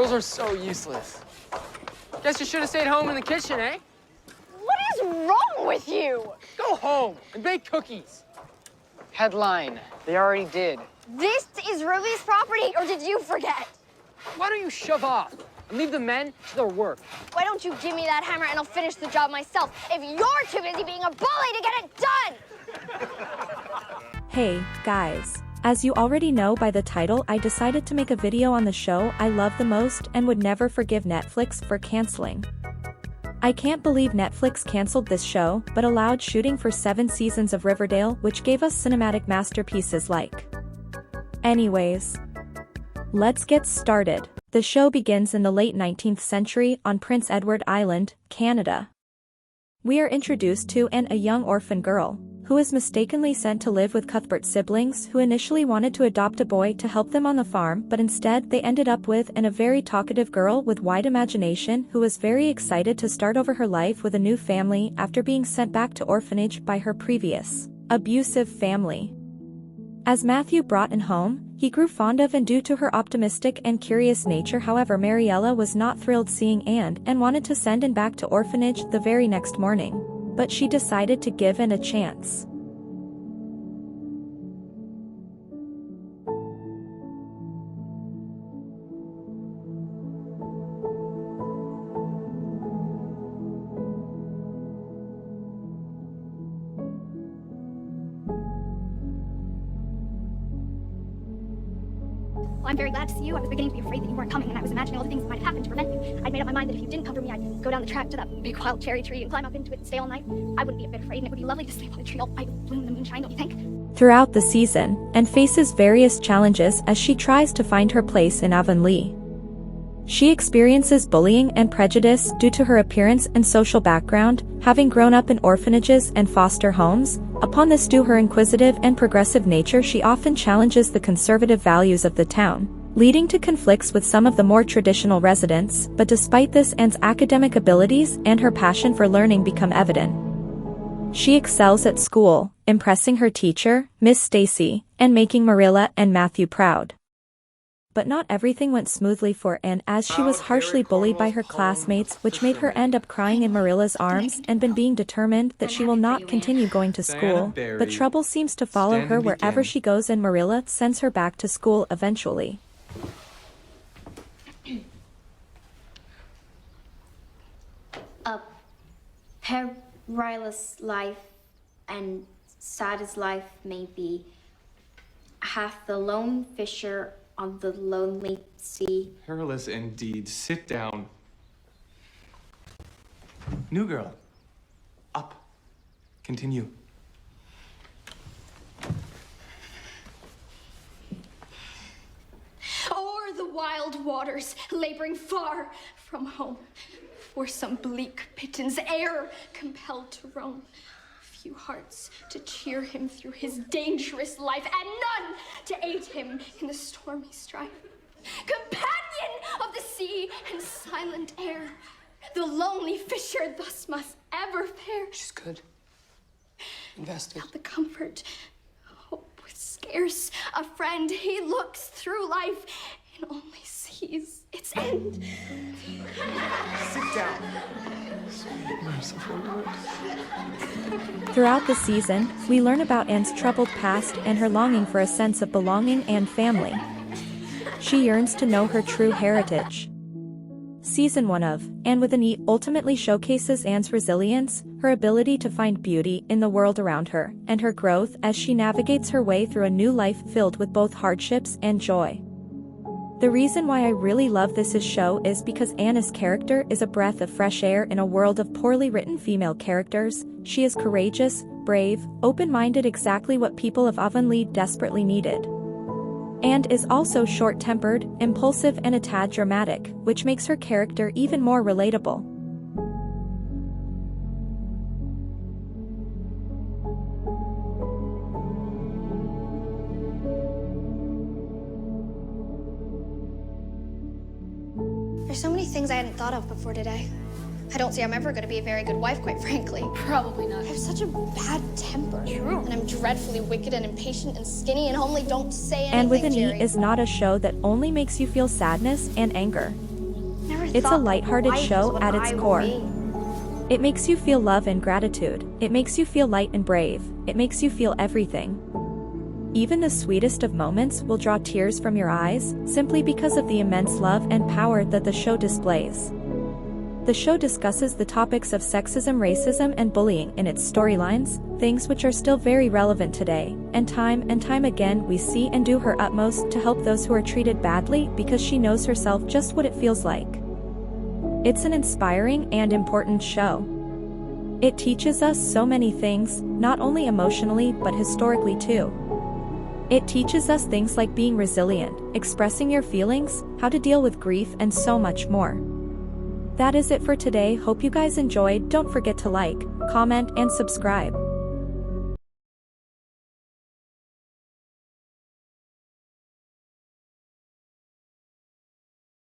Those are so useless. Guess you should have stayed home in the kitchen, eh? What is wrong with you? Go home and bake cookies. Headline, they already did. This is Ruby's property, or did you forget? Why don't you shove off and leave the men to their work? Why don't you give me that hammer and I'll finish the job myself if you're too busy being a bully to get it done? Hey, guys. As you already know by the title, I decided to make a video on the show I love the most and would never forgive Netflix for canceling. I can't believe Netflix canceled this show, but allowed shooting for 7 seasons of Riverdale, which gave us cinematic masterpieces like. Anyways, let's get started. The show begins in the late 19th century on Prince Edward Island, Canada. We are introduced to a young orphan girl, who is mistakenly sent to live with Cuthbert's siblings, who initially wanted to adopt a boy to help them on the farm, but instead they ended up with a very talkative girl with wide imagination who was very excited to start over her life with a new family after being sent back to orphanage by her previous, abusive family. As Matthew brought in home, he grew fond of and due to her optimistic and curious nature. However, Mariella was not thrilled seeing Anne and wanted to send Anne back to orphanage the very next morning. But she decided to give Anne a chance. Well, I'm very glad to see you. I was beginning to be afraid that you weren't coming, and I was imagining all the things that might have happened to prevent you. I'd made up my mind that if you didn't come for me, I'd go down the track to that big wild cherry tree and climb up into it and stay all night. I wouldn't be a bit afraid, and it would be lovely to sleep on a tree all bright with bloom in the moonshine, don't you think? Throughout the season, Anne faces various challenges as she tries to find her place in Avonlea. She experiences bullying and prejudice due to her appearance and social background, having grown up in orphanages and foster homes. Upon this, due to her inquisitive and progressive nature, she often challenges the conservative values of the town, leading to conflicts with some of the more traditional residents. But despite this, Anne's academic abilities and her passion for learning become evident. She excels at school, impressing her teacher, Miss Stacy, and making Marilla and Matthew proud. But not everything went smoothly for Anne, as she was harshly bullied by her classmates, which made her end up crying in Marilla's arms and being determined that she will not continue going to school. But trouble seems to follow her wherever she goes, and Marilla sends her back to school eventually. A perilous life and sad as life may be, hath the lone fisher on the lonely sea. Perilous indeed. Sit down. New girl. Up. Continue. O'er the wild waters, laboring far from home, for some bleak pitten's air compelled to roam. Few hearts to cheer him through his dangerous life, and none to aid him in the stormy strife. Companion of the sea and silent air, the lonely fisher thus must ever fare. She's good. Invested. Without the comfort, hope with scarce a friend, he looks through life and only sees its end. Sit down. Throughout the season, we learn about Anne's troubled past and her longing for a sense of belonging and family. She yearns to know her true heritage. Season 1 of Anne with an E ultimately showcases Anne's resilience, her ability to find beauty in the world around her, and her growth as she navigates her way through a new life filled with both hardships and joy. The reason why I really love this show is because Anne's character is a breath of fresh air in a world of poorly written female characters. She is courageous, brave, open-minded, exactly what people of Avonlea desperately needed. And is also short-tempered, impulsive, and a tad dramatic, which makes her character even more relatable. There's so many things I hadn't thought of before today. I don't see I'm ever going to be a very good wife, quite frankly. Probably not. I have such a bad temper. True. And I'm dreadfully wicked and impatient and skinny and homely. Don't say anything, And with an Jerry. E is not a show that only makes you feel sadness and anger. It's a lighthearted show at its core. It makes you feel love and gratitude. It makes you feel light and brave. It makes you feel everything. Even the sweetest of moments will draw tears from your eyes, simply because of the immense love and power that the show displays. The show discusses the topics of sexism, racism, and bullying in its storylines, things which are still very relevant today, and time again we see and do her utmost to help those who are treated badly because she knows herself just what it feels like. It's an inspiring and important show. It teaches us so many things, not only emotionally but historically too. It teaches us things like being resilient, expressing your feelings, how to deal with grief, and so much more. That is it for today. Hope you guys enjoyed. Don't forget to like, comment, and subscribe.